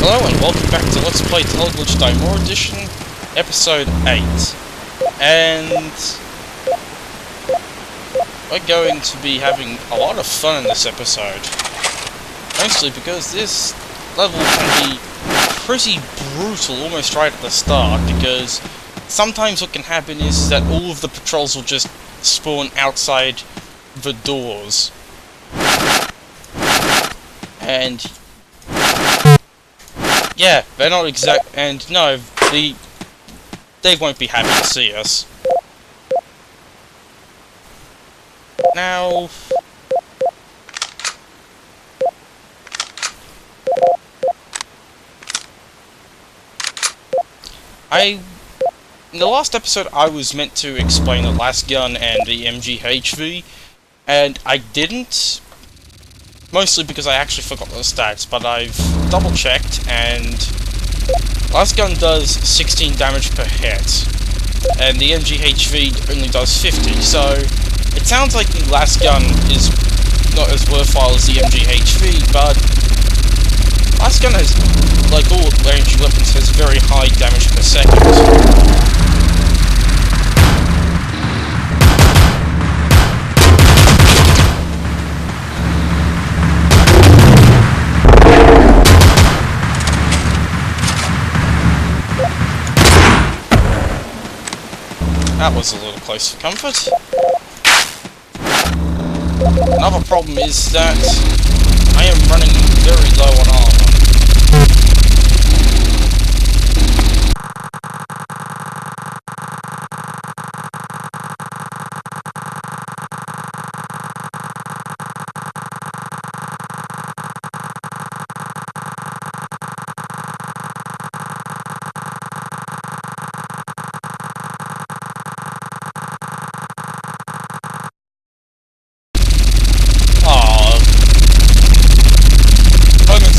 Hello and welcome back to Let's Play Teleglitch Die More Edition, Episode 8. And we're going to be having a lot of fun in this episode. Mostly because this level can be pretty brutal almost right at the start, because sometimes what can happen is that all of the patrols will just spawn outside the doors. And yeah, they're not and no, they won't be happy to see us. Now, in the last episode I was meant to explain the last gun and the MGHV, and I didn't. Mostly because I actually forgot the stats, but I've double checked, and last gun does 16 damage per hit, and the MGHV only does 50, so it sounds like the last gun is not as worthwhile as the MGHV, but last gun has, like all ranged weapons, has very high damage per second. That was a little close for comfort. Another problem is that I am running very low on armor.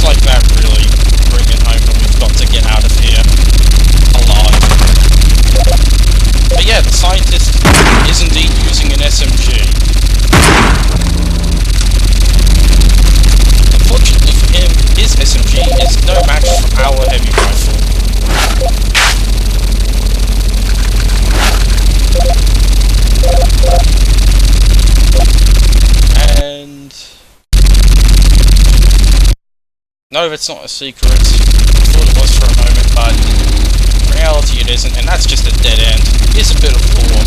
Like that really bring it home that we've got to get out of here alive. But yeah, the scientist is indeed using an SMG. Unfortunately for him, his SMG is no match for our heavy rifle. And no, that's not a secret. I thought it was for a moment, but in reality it isn't, and that's just a dead end. Here's a bit of lore.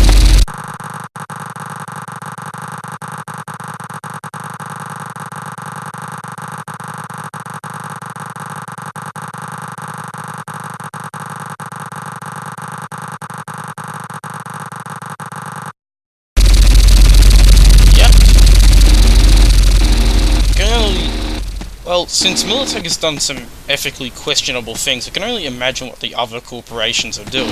Well, since Militech has done some ethically questionable things, I can only imagine what the other corporations are doing.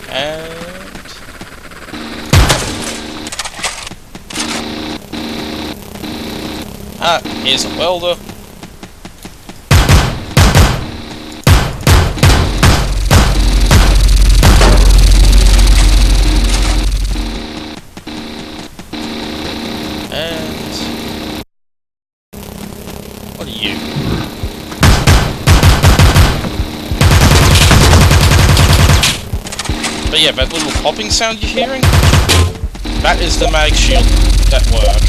And here's a welder. What are you? But yeah, that little popping sound you're hearing? That is the mag shield at work.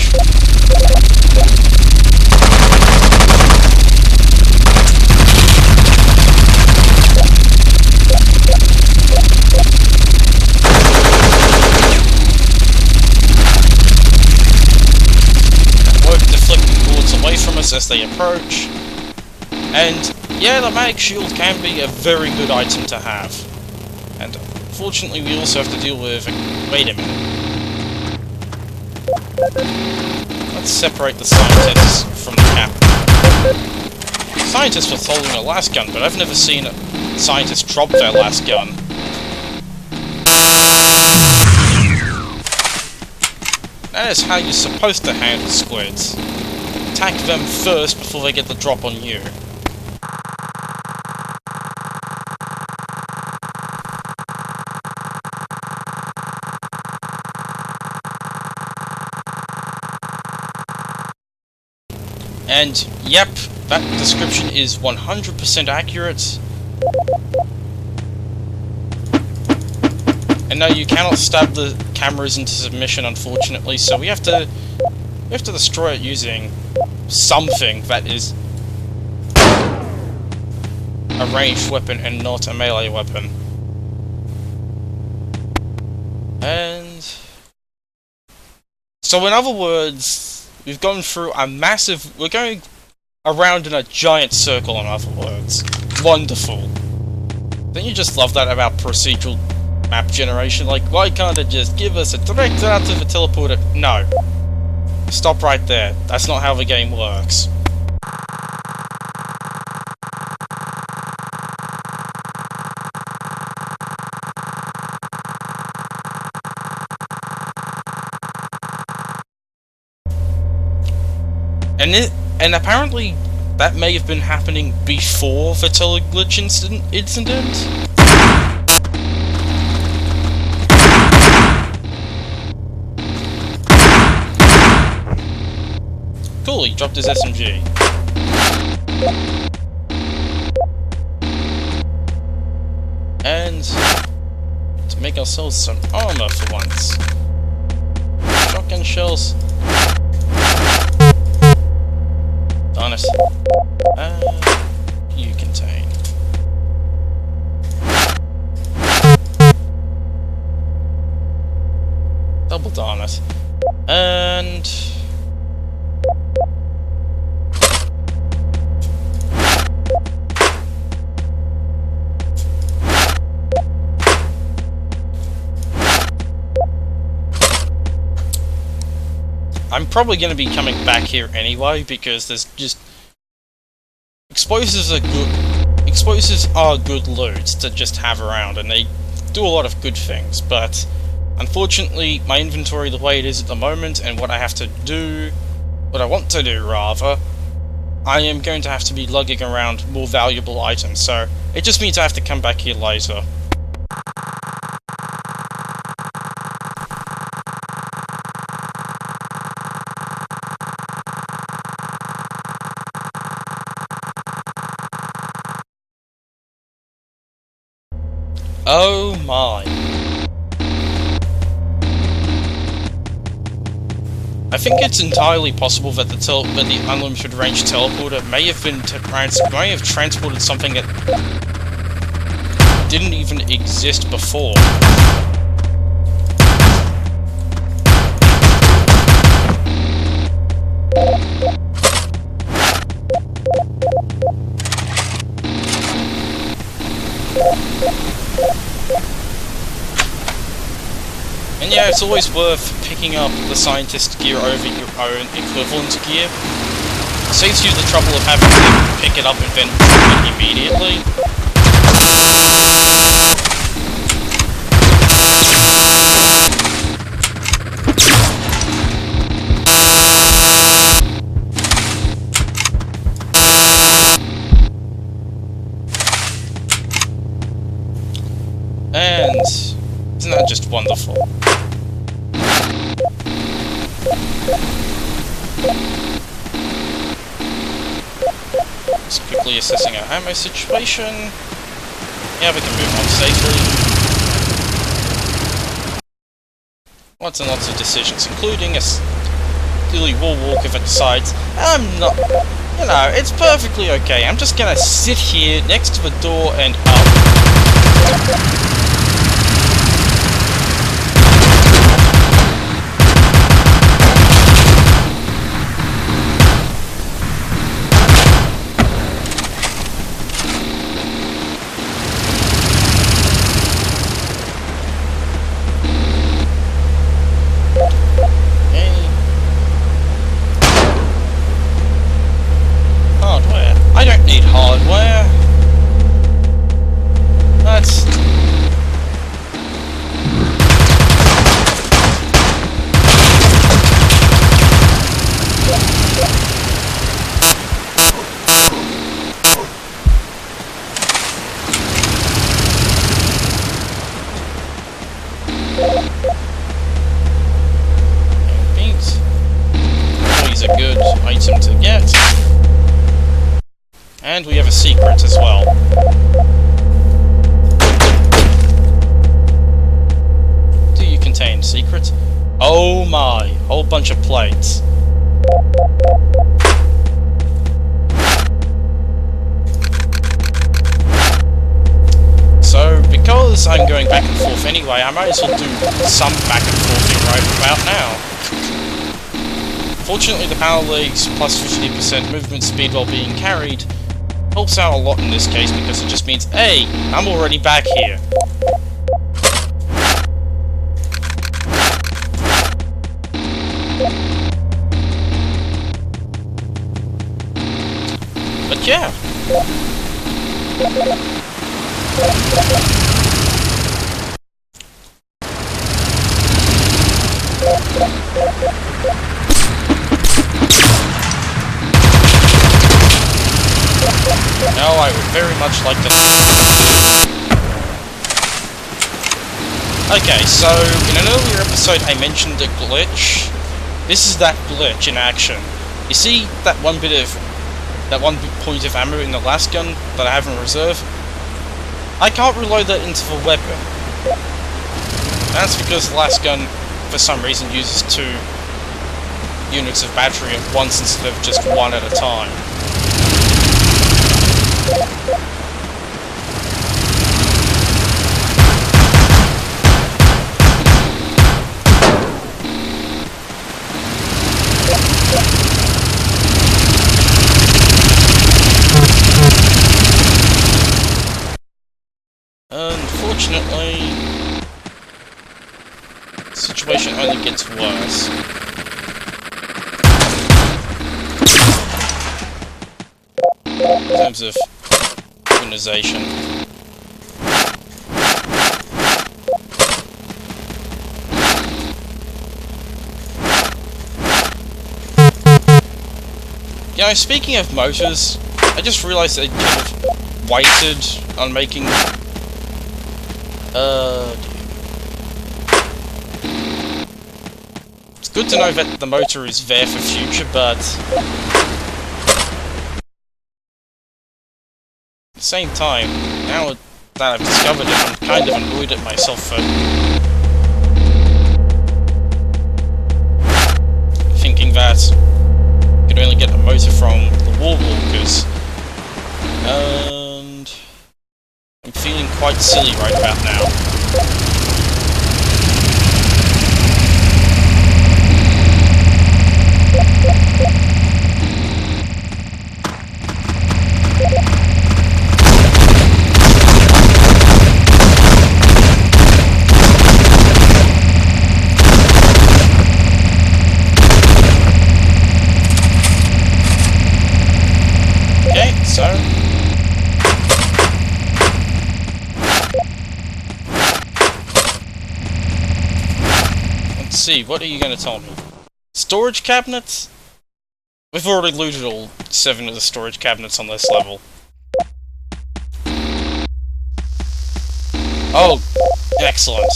Away from us as they approach, and yeah, the mag shield can be a very good item to have, and unfortunately we also have to deal with wait a minute, let's separate the scientists from the captain. Scientists were holding a last gun, but I've never seen a scientist drop their last gun. That is how you're supposed to handle squids. Attack them first before they get the drop on you. And yep, that description is 100% accurate. And no, you cannot stab the cameras into submission, unfortunately, so we have to destroy it using something that is a ranged weapon and not a melee weapon. And so in other words, we've gone through a massive... we're going around in a giant circle, in other words. Wonderful. Don't you just love that about procedural map generation? Like, why can't it just give us a direct route to the teleporter? No. Stop right there. That's not how the game works. And apparently that may have been happening before the Teleglitch incident. Cool, he dropped his SMG. And to make ourselves some armor for once. Shotgun shells. Darn it. You contain. Double darn it. And I'm probably going to be coming back here anyway, because there's just... Explosives are good loot to just have around, and they do a lot of good things, but unfortunately my inventory the way it is at the moment, and what I have to do, what I want to do rather, I am going to have to be lugging around more valuable items, so it just means I have to come back here later. Oh my. I think it's entirely possible that the unlimited range teleporter may have transported something that didn't even exist before. And yeah, it's always worth picking up the scientist gear over your own equivalent gear. It saves you the trouble of having to pick it up and then drop it immediately. And isn't that just wonderful? Just quickly assessing our ammo situation. Yeah, we can move on safely. Lots and lots of decisions, including a silly wall walker that decides, I'm not... You know, it's perfectly okay. I'm just gonna sit here next to the door and hardware. I don't need hardware. And we have a secret as well. Do you contain secret? Oh my, whole bunch of plates. So, because I'm going back and forth anyway, I might as well do some back and forthing right about now. Fortunately, the power legs plus 50% movement speed while being carried helps out a lot in this case, because it just means, hey, I'm already back here. But yeah. Now I would very much like to... Okay, so in an earlier episode I mentioned a glitch. This is that glitch in action. You see that one point of ammo in the last gun that I have in reserve? I can't reload that into the weapon. That's because the last gun, for some reason, uses 2 units of battery at once instead of just 1 at a time. Unfortunately, the situation only gets worse. In terms of organization. Yeah, speaking of motors, I just realized they kind of waited on making... It's good to know that the motor is there for future, but... At the same time, now that I've discovered it, I'm kind of annoyed at myself for thinking that you could only get the motor from the Warwalkers. And I'm feeling quite silly right about now. See, what are you going to tell me? Storage cabinets? We've already looted all 7 of the storage cabinets on this level. Oh, excellent.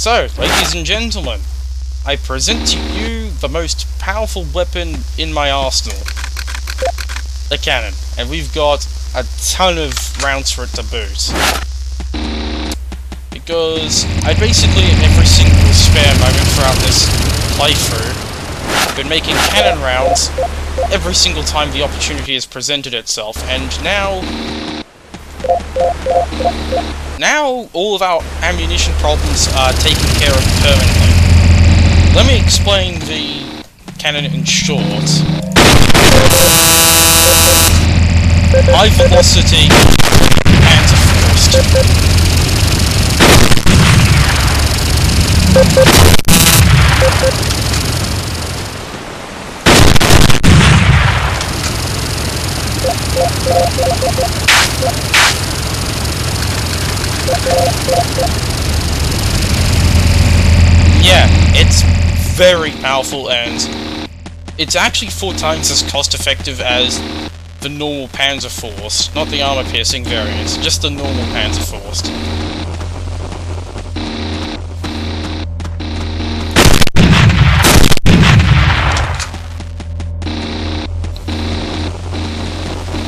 So, ladies and gentlemen, I present to you the most powerful weapon in my arsenal. The cannon. And we've got a ton of rounds for it to boot. Because I basically, in every single spare moment throughout this playthrough, been making cannon rounds every single time the opportunity has presented itself, and now all of our ammunition problems are taken care of permanently. Let me explain the cannon in short. High velocity anti-forced. Yeah, it's very powerful, and it's actually 4 times as cost effective as the normal Panzer Force, not the armor-piercing variant, just the normal Panzer Force.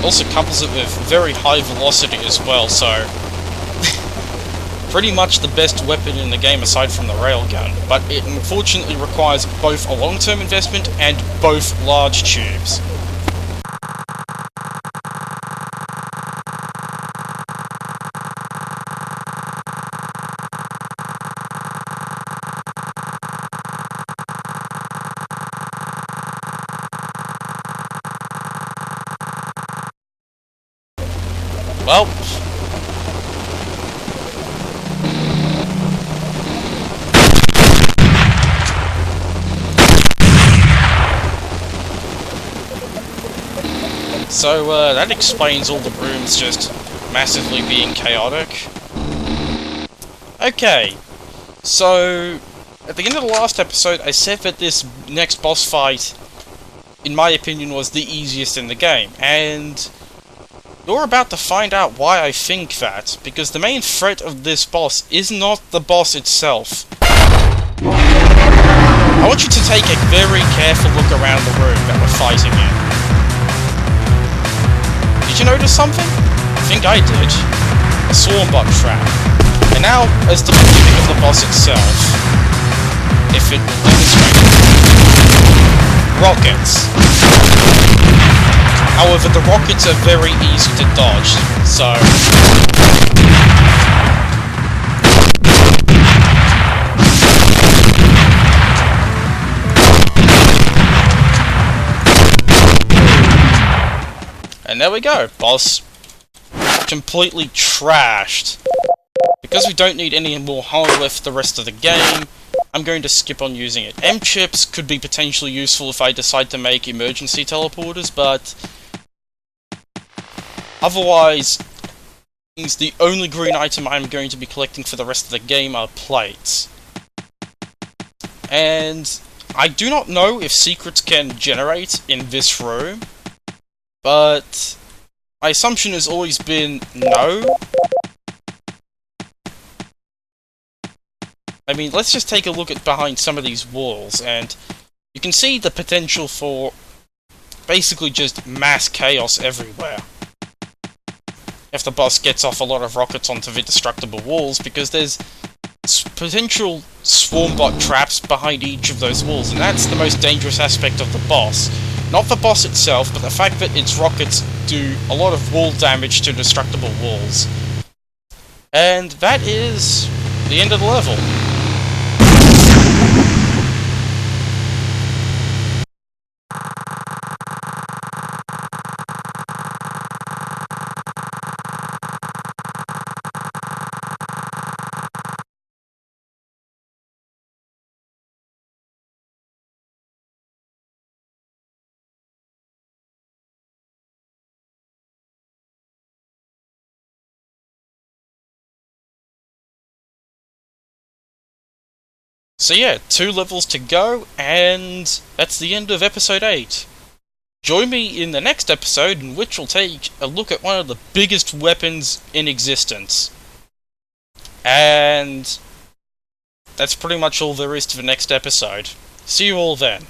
also couples it with very high velocity as well, so pretty much the best weapon in the game aside from the railgun, but it unfortunately requires both a long-term investment and both large tubes. Well, so that explains all the rooms just massively being chaotic. Okay, so at the end of the last episode I said that this next boss fight, in my opinion, was the easiest in the game, and you're about to find out why I think that, because the main threat of this boss is not the boss itself. I want you to take a very careful look around the room that we're fighting in. Did you notice something? I think I did. A swarmbot trap. And now, as the beginning of the boss itself, if it will demonstrate rockets. However, the rockets are very easy to dodge, so and there we go, boss completely trashed. Because we don't need any more hardware for the rest of the game, I'm going to skip on using it. M-chips could be potentially useful if I decide to make emergency teleporters, but otherwise, the only green item I'm going to be collecting for the rest of the game are plates. And I do not know if secrets can generate in this room, but my assumption has always been no. I mean, let's just take a look at behind some of these walls, and you can see the potential for basically just mass chaos everywhere if the boss gets off a lot of rockets onto the destructible walls, because there's potential swarmbot traps behind each of those walls, and that's the most dangerous aspect of the boss. Not the boss itself, but the fact that its rockets do a lot of wall damage to destructible walls. And that is the end of the level. So yeah, 2 levels to go, and that's the end of episode 8. Join me in the next episode, in which we'll take a look at one of the biggest weapons in existence. And that's pretty much all there is to the next episode. See you all then.